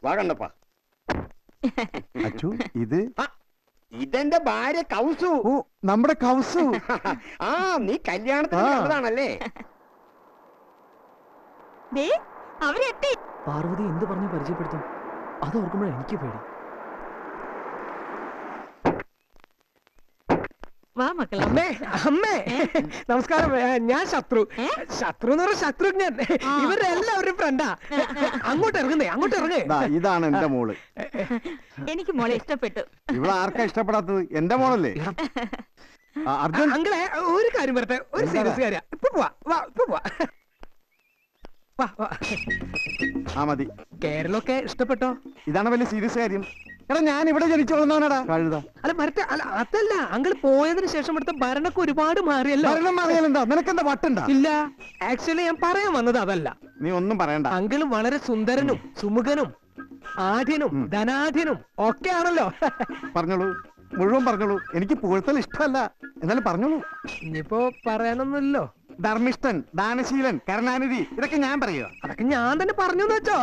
വാ കണ്ണപ്പാ. അച്ചു ഇത് ഇതെന്റെ ഭാര്യ കൗസു. ഓ നമ്മുടെ കൗസു. ആ നീ കല്യാണത്തിന് കണ്ടതാണല്ലേ? അവരെത്തി. പാർവതി എന്ത് പറഞ്ഞു പരിചയപ്പെടുത്തും? അത് ഓർക്കുമ്പോഴാണ് എനിക്ക് പേടി. വാ മക്കളെ. അമ്മേ അമ്മേ നമസ്കാരം. ഞാൻ ശത്രു എന്ന് പറഞ്ഞ ശത്രുഘ്നൻ. ഇവരുടെ എല്ലാവരും ഫ്രണ്ടാ. അങ്ങോട്ട് ഇറങ്ങുന്നേ, അങ്ങോട്ട് ഇറങ്ങേ. ഇതാണ് എന്റെ മോള്. എനിക്ക് മോളെ ഇഷ്ടപ്പെട്ടു. ഇവിടെ ആർക്കാ ഇഷ്ടപ്പെടാത്തത്? എന്റെ മോളല്ലേ അർജുൻ. അങ്കിളെ ഒരു കാര്യം പറട്ടെ, ഒരു സീരിയസ് കാര്യ. ഇപ്പൊ പോവാ, വാ ഇപ്പൊ പോവാ. വാ വാ. ആ മതി. കേരളമൊക്കെ ഇഷ്ടപ്പെട്ടോ? ഇതാണ് വലിയ സീരിയസ് കാര്യം. എടാ ഞാൻ ഇവിടെ ജനിച്ചു വളർന്നവനാടാ. കഴുത. അല്ല മരട്ടെ. അല്ല അതല്ല, അങ്കിൾ പോയതിനു ശേഷം ഇവിടുത്തെ ഭരണമൊക്കെ ഒരുപാട് മാറിയല്ലോ. ഭരണം അറിയാലെന്താ? നിനക്കെന്താ വട്ടുണ്ടാ? ഇല്ല, ആക്ച്വലി ഞാൻ പറയാൻ വന്നത് അതല്ല. നീ ഒന്നും പറയണ്ട. അങ്കിള് വളരെ സുന്ദരനും സുമുഖനും ആഢ്യനും ധനാഢ്യനും ഒക്കെ ആണല്ലോ. പറഞ്ഞോളൂ, മുഴുവൻ പറഞ്ഞോളൂ. എനിക്ക് പുകഴ്ത്തൽ ഇഷ്ടമല്ല, എന്നാലും പറഞ്ഞോളൂ. ഇനിയിപ്പോ പറയാനൊന്നുമില്ലല്ലോ. ധർമ്മിഷ്ഠൻ, ദാനശീലൻ, കരുണാനിധി, ഇതൊക്കെ ഞാൻ പറയുക. അതൊക്കെ ഞാൻ തന്നെ പറഞ്ഞു വെച്ചോ.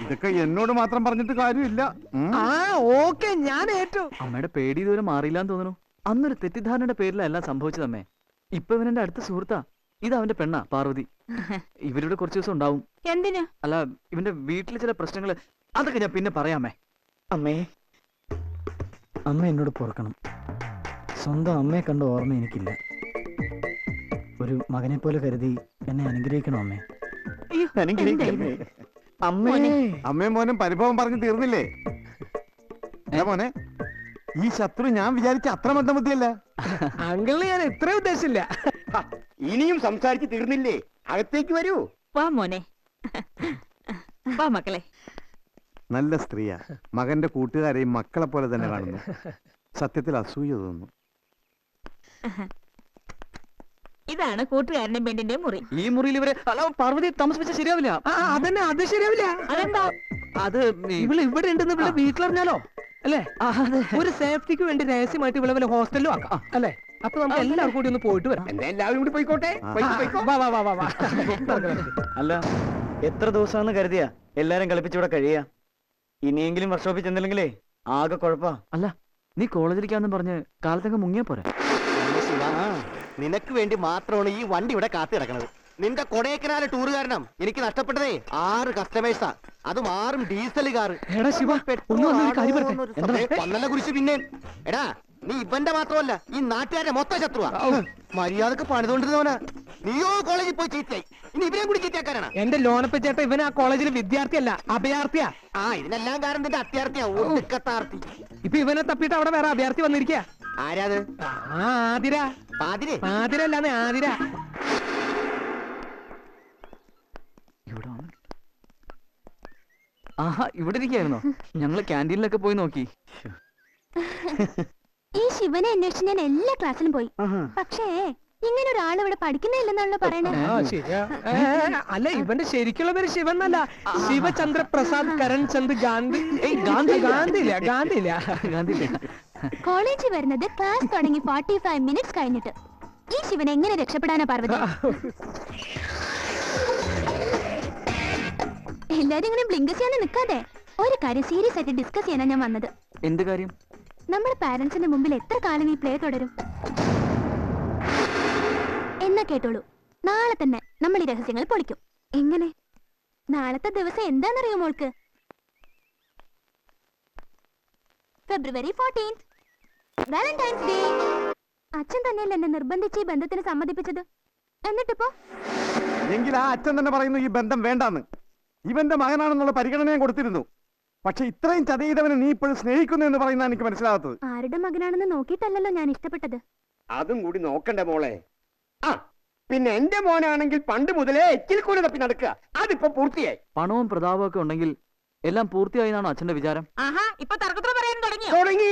ഇതൊക്കെ എന്നോട് മാത്രം പറഞ്ഞിട്ട് കാര്യമില്ല. ആ ഓക്കെ, ഞാൻ ഏറ്റു. അമ്മയുടെ പേടി ഇതുവരെ മാറിയില്ലാന്ന് തോന്നുന്നു. അന്നൊരു തെറ്റിദ്ധാരണയുടെ പേരിലാണ് എല്ലാം സംഭവിച്ചതമ്മേ. ഇപ്പൊ ഇവനെന്റെ അടുത്ത സുഹൃത്താ. ഇത് അവന്റെ പെണ്ണാ പാർവതി. ഇവരിവിടെ കുറച്ച് ദിവസം ഉണ്ടാവും. എന്തിനാ? അല്ല, ഇവന്റെ വീട്ടിലെ ചില പ്രശ്നങ്ങള്, അതൊക്കെ ഞാൻ പിന്നെ പറയാമേ. അമ്മേ, അമ്മ എന്നോട് പൊറുക്കണം. സ്വന്തം അമ്മയെ കണ്ട ഓർമ്മ എനിക്കില്ല. ഒരു മകനെ പോലെ കരുതി എന്നെ അനുഗ്രഹിക്കണം അമ്മേ. അനുഗ്രഹിക്കണമേ. അമ്മയും മോനും പരിഭവം പറഞ്ഞു തീർന്നില്ലേ? മോനെ, ഈ ശത്രു ഞാൻ വിചാരിച്ച അത്ര മന്ദബുദ്ധിയല്ല. അങ്കിളിന് ഞാൻ ഇത്ര ഉദ്ദേശിച്ചില്ല. ഇനിയും സംസാരിച്ച് തീർന്നില്ലേ? അകത്തേക്ക് വരൂ. വാ മോനെ, വാ മക്കളെ. നല്ല സ്ത്രീയാ. മകന്റെ കൂട്ടുകാരെയും മക്കളെ പോലെ തന്നെ കാണുന്നു. സത്യത്തിൽ അസൂയ തോന്നുന്നു. ഇതാണ് കൂട്ടുകാരന്റെ പെണ്ണിന്റെ മുറി. ഈ മുറിയിൽ ഇവരെ പാർവതി താമസിപ്പിച്ച ശരിയാവില്ല. അതന്നെ, അത് ശരിയാവില്ല. അതെന്താ? അത് ഇവള് ഇവിടെ ഉണ്ടെന്ന് ഇവിടെ വീട്ടിലറിഞ്ഞാലോ അല്ലേ? ഒരു സേഫ്റ്റിക്ക് വേണ്ടി രഹസ്യമായിട്ട് ഇവിടെ വല്ല ഹോസ്റ്റലിലും ആക്കാം അല്ലേ? അപ്പൊ നമുക്ക് എല്ലാവർക്കും കൂടി ഒന്ന് പോയിട്ട് വരാം. എന്താ എല്ലാവരും കൂടി പോയിക്കോട്ടെ. വാ വാ വാ വാ വാ. അല്ല, എത്ര ദിവസമാണെന്ന് കരുതിയാ എല്ലാരും കളിപ്പിച്ചിവിടെ കഴിയാ? ഇനിയെങ്കിലും വർക്ക്ഷോപ്പിൽ ചെന്നില്ലെങ്കിലേ ആകെ കുഴപ്പാ. അല്ല, നീ കോളേജിലേക്കാന്നും പറഞ്ഞ് കാലത്തൊക്കെ മുങ്ങിയാ പോരെ? നിനക്ക് വേണ്ടി മാത്രമാണ് ഈ വണ്ടി ഇവിടെ കാത്തു കിടക്കണത്. നിന്റെ കൊടൈക്കനാല് ടൂർ കാരണം എനിക്ക് നഷ്ടപ്പെട്ടതേ 6 കസ്റ്റമേഴ്സാ. അതും 6 ഡീസൽ കാർ. കുറിച്ച് പിന്നെ എടാ, നീ ഇവന്റെ മാത്രമല്ല ഈ നാട്ടുകാരുടെ മൊത്തം ശത്രുവാ. മര്യാദക്ക് പണിതുകൊണ്ടിരുന്നവനാ. നീയോ കോളേജിൽ പോയി ചീത്തയായി, ഇനി ഇവരെയും കൂടി ചീത്തയാക്കാനാണ്. എന്റെ ലോണപ്പ ചേട്ടാ, ഇവൻ ആ കോളേജിൽ വിദ്യാർത്ഥിയല്ല, അഭയാർത്ഥിയാ. ഇതിനെല്ലാം കാരണം നിന്റെ അത്യാർത്ഥിയാ, ഒടുക്കത്താർത്ഥി. ഇപ്പൊ ഇവനെ തപ്പിട്ട് അവിടെ വേറെ അഭയാർത്ഥി വന്നിരിക്കാ. ആരാത്? ആതിര. ആതിരല്ലാന്ന് ആതിര. ആഹാ, ഇവിടെ ഇരിക്കായിരുന്നോ? ഞങ്ങള് ക്യാൻറ്റീനിലൊക്കെ പോയി നോക്കി. ഈ ശിവനെ അന്വേഷിച്ച് ഞാൻ എല്ലാ ക്ലാസ്സിലും പോയി. പക്ഷേ ഇങ്ങനെ ഒരാൾ ഇവിടെ പഠിക്കുന്നില്ലെന്നാണല്ലോ പറയണേ. അല്ല, ഇവന്റെ ശരിക്കുള്ള പേര് ശിവൻ എന്നല്ല, ശിവചന്ദ്ര പ്രസാദ് കരൺചന്ദ് ഗാന്ധി. ഗാന്ധിയില്ല. കോളേജിൽ വരുന്നത് ക്ലാസ് തുടങ്ങി 45 മിനിറ്റ്സ് കഴിഞ്ഞിട്ട്. ഈ ശിവൻ എങ്ങനെ രക്ഷപ്പെടാനാ പാർവതി? എല്ലാരും ഇങ്ങനെ ബ്ലിങ്ക് ചെയ്യാൻ നിൽക്കാതെ ഒരു കാര്യം സീരിയസ് ആയിട്ട് ഡിസ്കസ് ചെയ്യാനാ ഞാൻ വന്നത്. എന്ത് കാര്യം? നമ്മുടെ പാരന്റ്സിന്റെ മുമ്പിൽ എത്ര കാലം ഈ പ്ലേ തുടരും? എന്നാ കേട്ടോളൂ, നാളെ തന്നെ നമ്മൾ ഈ രഹസ്യങ്ങൾ പൊളിക്കും. എങ്ങനെ? നാളത്തെ ദിവസം എന്താണെന്നറിയോ മോൾക്ക്? ഫെബ്രുവരി 14th, വാലന്റൈൻസ് ഡേ. അച്ഛൻ തന്നെയല്ലേ എന്നെ നിർബന്ധിച്ച് ഈ ബന്ധത്തിന് സമ്മതിപ്പിച്ചത്. എന്നിട്ടിപ്പോ എങ്കിൽ ആ അച്ഛൻ തന്നെ പറയുന്നു ഈ ബന്ധം വേണ്ടാന്ന്. ഇവന്റെ മകനാണെന്നുള്ള പരിഗണനയും കൊടുത്തിരുന്നു. പക്ഷെ ഇത്രയും ചതയിതവനെ നീ ഇപ്പോഴും സ്നേഹിക്കുന്നു എന്ന് പറയുന്ന എനിക്ക് മനസ്സിലാകാത്തത്. ആരുടെ മകനാണെന്ന് നോക്കിയിട്ടല്ലല്ലോ ഞാൻ ഇഷ്ടപ്പെട്ടത്. അതും കൂടി നോക്കണ്ടേ മോളെ? ആ പിന്നെ എന്റെ മോനാണെങ്കിൽ പണ്ട് മുതലേ എച്ചിൽ കൂടി തപ്പി നടക്കുക. അതിപ്പോ പൂർത്തിയായി. പണവും പ്രതാപവും ഒക്കെ ഉണ്ടെങ്കിൽ എല്ലാം പൂർത്തിയായി എന്നാണോ അച്ഛന്റെ വിചാരം? ആഹാ, ഇപ്പൊ തർക്കത്തിൽ പറയാൻ തുടങ്ങി.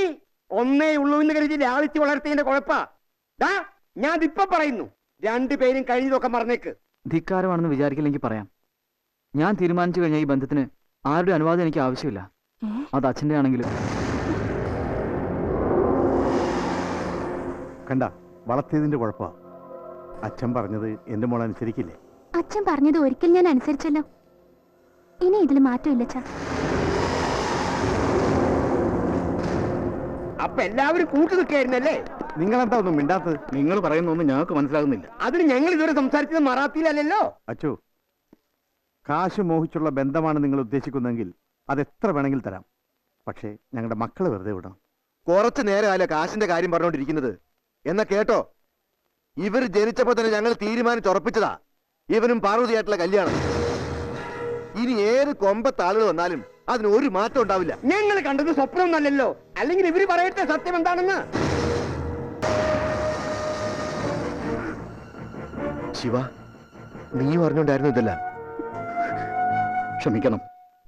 ഒന്നേ ഉള്ളൂ എന്ന് കരുതി ലാളിച്ച് വളർത്തിയതിന്റെ കുഴപ്പാ. ഞാൻ ഇതിപ്പോ പറയുന്നു, 2 പേരും കഴിഞ്ഞതൊക്കെ മറന്നേക്ക്. ധിക്കാരമാണെന്ന് വിചാരിക്കില്ലെങ്കിൽ പറയാം. ഞാൻ തീരുമാനിച്ചു കഴിഞ്ഞാൽ ഈ ബന്ധത്തിന് ആരുടെ അനുവാദം എനിക്ക് ആവശ്യമില്ല. അത് അച്ഛന്റെ ആണെങ്കിലും. കണ്ട, വളർത്തിയതിന്റെ കുഴപ്പാ. അച്ഛൻ പറഞ്ഞത് എന്റെ മോൾ അനുസരിക്കില്ലേ? അച്ഛൻ പറഞ്ഞത് ഒരിക്കൽ ഞാൻ അനുസരിച്ചല്ലോ. ഇനി ഇതിൽ മാറ്റമില്ല അച്ഛാ. അപ്പൊ എല്ലാവരും കൂട്ടു നിൽക്കായിരുന്നല്ലേ? നിങ്ങളെന്താ ഒന്നും മിണ്ടാത്തത്? നിങ്ങൾ പറയുന്നൊന്നും ഞങ്ങൾക്ക് മനസ്സിലാകുന്നില്ല. അതിന് ഞങ്ങൾ ഇതുവരെ സംസാരിച്ചത് മറാത്തിയിലല്ലോ. അച്ചു, കാശ് മോഹിച്ചുള്ള ബന്ധമാണ് നിങ്ങൾ ഉദ്ദേശിക്കുന്നതെങ്കിൽ അത് എത്ര വേണമെങ്കിൽ തരാം. പക്ഷേ ഞങ്ങളുടെ മക്കളെ വെറുതെ വിടണം. കുറച്ചു നേരമല്ല കാശിന്റെ കാര്യം പറഞ്ഞോണ്ടിരിക്കുന്നത്. എന്നാ കേട്ടോ, ഇവർ ജനിച്ചപ്പോ തന്നെ ഞങ്ങൾ തീരുമാനിച്ചുറപ്പിച്ചതാ ഇവനും പാർവതിയായിട്ടുള്ള കല്യാണം. ഇനി ഏത് കൊമ്പത്ത് ആളുകൾ വന്നാലും അതിന് ഒരു മാറ്റം ഉണ്ടാവില്ല. ഞങ്ങൾ കണ്ടത് സ്വപ്നമൊന്നല്ലല്ലോ. അല്ലെങ്കിൽ ഇവര് പറയട്ടെ സത്യം എന്താണെന്ന്. ശിവ, നീ പറഞ്ഞോണ്ടായിരുന്നു ഇതെല്ലാം. ക്ഷമിക്കണം,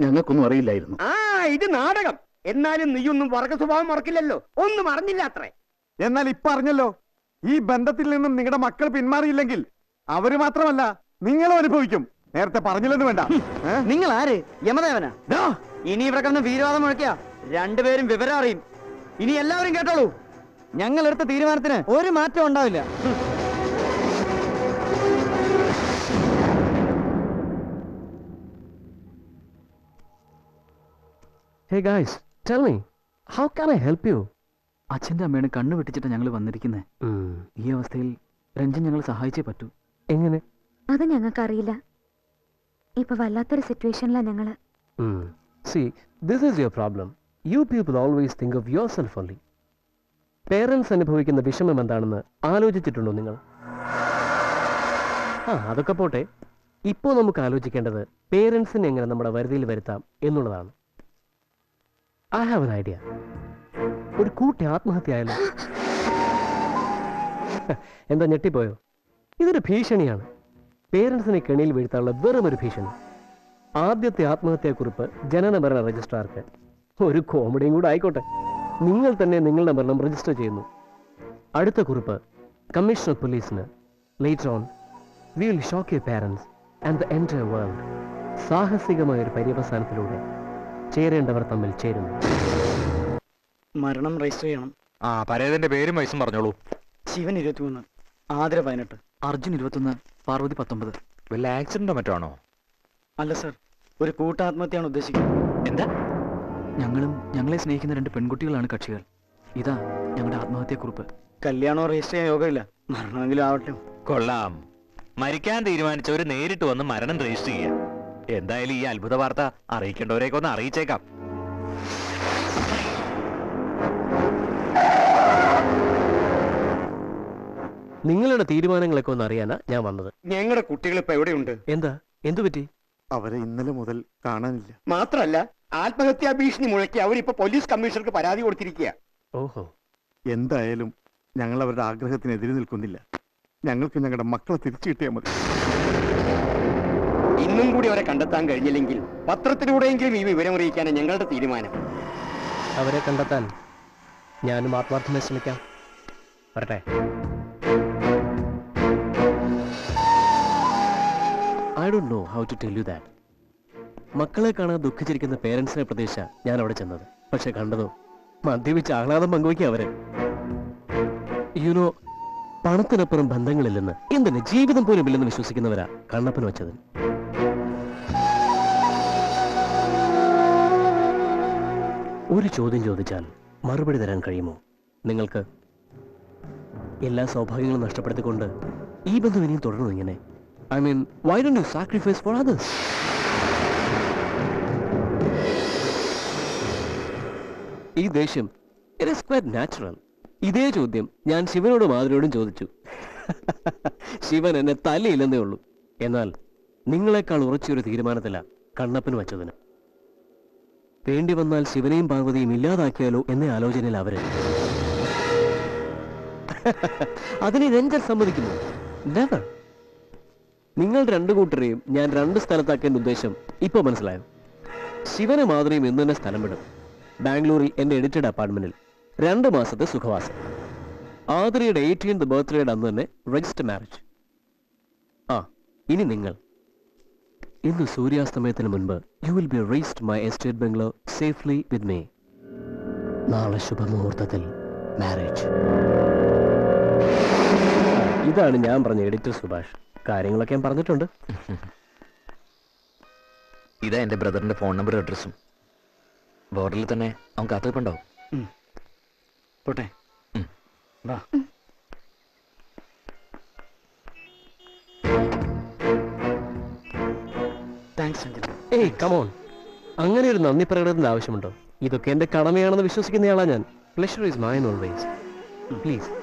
ഞങ്ങൾക്കൊന്നും അറിയില്ലായിരുന്നു. ആ, ഇത് നാടകം. എന്നാലും നീയൊന്നും വർഗ സ്വഭാവം മറക്കില്ലല്ലോ. ഒന്നും അറിഞ്ഞില്ല അത്രേ. എന്നാൽ ഇപ്പൊ അറിഞ്ഞല്ലോ, ഈ ബന്ധത്തിൽ നിന്നും നിങ്ങളുടെ മക്കൾ പിന്മാറിയില്ലെങ്കിൽ അവര് മാത്രമല്ല നിങ്ങളും അനുഭവിക്കും. നേരത്തെ പറഞ്ഞില്ലെന്ന് വേണ്ട. നിങ്ങൾ ആര്? യമദേവനാ? ഇനി ഇവിടെ കിടന്ന് വീരവാദം മുഴക്കിയ രണ്ടുപേരും വിവരം അറിയും. ഇനി എല്ലാവരും കേട്ടോളൂ, ഞങ്ങൾ എടുത്ത തീരുമാനത്തിന് ഒരു മാറ്റം ഉണ്ടാവില്ല. Hey guys, tell me, how can I help you? അച്ഛന്റെ അമ്മയുടെ കണ്ണു വെട്ടിച്ചിട്ട് ഞങ്ങൾ വന്നിരിക്കുന്നത്. ഈ അവസ്ഥയിൽ രഞ്ജൻ ഞങ്ങൾ സഹായിച്ചേ പറ്റൂ. എങ്ങനെ? അത് ഞങ്ങൾക്കറിയില്ല. ഇപ്പൊ വല്ലാത്തൊരു സിറ്റുവേഷനിലാ ഞങ്ങള്. See, this is your problem. You people always think of yourself only. Parents അനുഭവിക്കുന്ന വിഷമം എന്താണെന്ന് ആലോചിച്ചിട്ടുണ്ടോ നിങ്ങൾ? അതൊക്കെ പോട്ടെ. ഇപ്പോൾ നമുക്ക് ആലോചിക്കേണ്ടത് പേരൻസിനെ എങ്ങനെ നമ്മുടെ വരുതിയിൽ വരുത്താം എന്നുള്ളതാണ്. I have an idea. ഒരു കൂട്ടി ആത്മഹത്യയായാലോ? എന്താ ഞെട്ടിപ്പോയോ? ഇതൊരു ഭീഷണിയാണ്. പേരൻസിനെ കെണിയിൽ വീഴ്ത്താനുള്ള വെറും ഒരു ഭീഷണി. ആദ്യത്തെ ആത്മഹത്യാക്കുറിപ്പ് ജനന മരണ രജിസ്ട്രാർക്ക്. ഒരു കോമഡിയും കൂടെ ആയിക്കോട്ടെ. നിങ്ങൾ തന്നെ നിങ്ങളുടെ മരണം രജിസ്റ്റർ ചെയ്യുന്നു. അടുത്ത കുറിപ്പ് കമ്മീഷണർ പോലീസിന്. Later on we will shock your parents and the entire world. സാഹസികമായ ഒരു പര്യവസാനത്തിലൂടെ ചേരേണ്ടവർ തമ്മിൽ ചേരുന്നു. മരണം രജിസ്റ്റർ ചെയ്യണം. പരേതന്റെ പേരും വയസ്സും പറഞ്ഞോളൂ. ശിവൻ 23, ആതിര 18, അർജുൻ 21, പാർവതി 19. വല്ല ആക്സിഡന്റോ മറ്റോ ആണോ? അല്ല സർ, ഒരു കൂട്ടാത്മഹത്യയാണ് ഉദ്ദേശിക്കുന്നത്. എന്താ? ഞങ്ങളെ സ്നേഹിക്കുന്ന 2 പെൺകുട്ടികളാണ് കക്ഷികൾ. ഇതാ ഞങ്ങളുടെ ആത്മഹത്യക്കുറിപ്പ്. കല്യാണം രജിസ്റ്റർ ചെയ്യാൻ യോഗമില്ല, മരണമെങ്കിലും ആവട്ടെ. കൊള്ളാം. മരിക്കാൻ തീരുമാനിച്ചവര് നേരിട്ട് വന്ന് മരണം രജിസ്റ്റർ ചെയ്യാം. എന്തായാലും ഈ അത്ഭുത വാർത്ത അറിയിക്കേണ്ടവരെയൊക്കെ ഒന്ന് അറിയിച്ചേക്കാം. നിങ്ങളുടെ തീരുമാനങ്ങളൊക്കെ ഒന്ന് അറിയാനാ ഞാൻ വന്നത്. ഞങ്ങളുടെ കുട്ടികൾ ഇപ്പൊ എവിടെയുണ്ട്? എന്താ? എന്തു പറ്റി? അവരെ ഇന്നലെ മുതൽ കാണാനില്ല. മാത്രല്ല, ആത്മഹത്യാ ഭീഷണി മുഴക്കി അവരിപ്പോ പോലീസ് കമ്മീഷണർക്ക് പരാതി കൊടുത്തിരിക്കുക. ഓഹോ. എന്തായാലും ഞങ്ങൾ അവരുടെ ആഗ്രഹത്തിന് എതിര് നിൽക്കുന്നില്ല. ഞങ്ങൾക്ക് ഞങ്ങളുടെ മക്കളെ തിരിച്ചു കിട്ടിയാൽ മതി. ഇന്നും കൂടി അവരെ കണ്ടെത്താൻ കഴിഞ്ഞില്ലെങ്കിൽ പത്രത്തിലൂടെയെങ്കിലും ഈ വിവരം അറിയിക്കാനാണ് ഞങ്ങളുടെ തീരുമാനം. അവരെ കണ്ടെത്താൻ ഞാനും ആത്മാർത്ഥമായി ശ്രമിക്കാം. വരട്ടെ. I don't know how to tell you that. മക്കളെ കാണാൻ ദുഃഖിച്ചിരിക്കുന്ന പേരൻസിനെ പ്രതീക്ഷ ഞാൻ അവിടെ ചെന്നത്. പക്ഷെ കണ്ടതോ മദ്യപിച്ച് ആഹ്ലാദം പങ്കുവയ്ക്കുക അവര്. യുനോ, പണത്തിനപ്പുറം ബന്ധങ്ങളില്ലെന്ന്, എന്തിന് ജീവിതം പോലും ഇല്ലെന്ന് വിശ്വസിക്കുന്നവരാ കണ്ണപ്പന് വെച്ചത്. ഒരു ചോദ്യം ചോദിച്ചാൽ മറുപടി തരാൻ കഴിയുമോ നിങ്ങൾക്ക്? എല്ലാ സൗഭാഗ്യങ്ങളും നഷ്ടപ്പെടുത്തിക്കൊണ്ട് ഈ ബന്ധം ഇനിയും തുടർന്നു ഇങ്ങനെ? I mean, why don't you sacrifice for others? ഈ ദേഷ്യം ഇറ്റ് ഈസ് ക്വൈറ്റ് നാച്ചുറൽ. ഇതേ ചോദ്യം ഞാൻ ശിവനോടും മാധുരിയോടും ചോദിച്ചു. ശിവൻ എന്നെ തല്ലിയില്ലെന്നേ ഉള്ളൂ. എന്നാൽ നിങ്ങളെക്കാൾ ഉറച്ചൊരു തീരുമാനത്തില കണ്ണപ്പന് വച്ചതിന്. വേണ്ടി വന്നാൽ ശിവനെയും പാർവതിയും ഇല്ലാതാക്കിയാലോ എന്ന ആലോചനയിൽ അവര്. അതിന് രഞ്ജൻ സമ്മതിക്കുന്നു? നെവർ. നിങ്ങൾ 2 കൂട്ടരെയും ഞാൻ 2 സ്ഥലത്താക്കേണ്ട ഉദ്ദേശം ഇപ്പൊ മനസ്സിലായോ? ശിവനെ മാധുരിയും ഇന്ന് തന്നെ സ്ഥലം വിടും. ബാംഗ്ലൂരിൽ എന്റെ എഡിറ്റഡ് അപ്പാർട്ട്മെന്റിൽ 2 മാസത്തെ സുഖവാസം. ആതിരയുടെ 18th ബർത്ത്ഡേയുടെ അന്ന് തന്നെ രജിസ്റ്റർ മാരേജ്. ഇനി നിങ്ങൾ ഇന്ന് സൂര്യാസ്തമയത്തിന് മുൻപ് you will be reached my estate bungalow safely with me. നാളെ ശുഭമുഹൂർത്തത്തിൽ മാരേജ്. ഇതാണ് ഞാൻ പറഞ്ഞ എഡിറ്റർ സുഭാഷ്. കാര്യങ്ങളൊക്കെ ഞാൻ പറഞ്ഞിട്ടുണ്ട്. ഇതാ എൻ്റെ ബ്രദറിന്റെ ഫോൺ നമ്പറും അഡ്രസ്സും. ബോർഡറിൽ തന്നെ അവൻ കാത്തുവെപ്പുണ്ടാവും. പോട്ടെ. ഉം. വാ. Thanks uncle. ഏയ് കമോൺ, അങ്ങനെ ഒരു നന്ദി പ്രകടനത്തിന്റെ ആവശ്യമുണ്ടോ? ഇതൊക്കെ എന്റെ കടമയാണെന്ന് വിശ്വസിക്കുന്നയാളാ ഞാൻ. Pleasure is mine always. Please.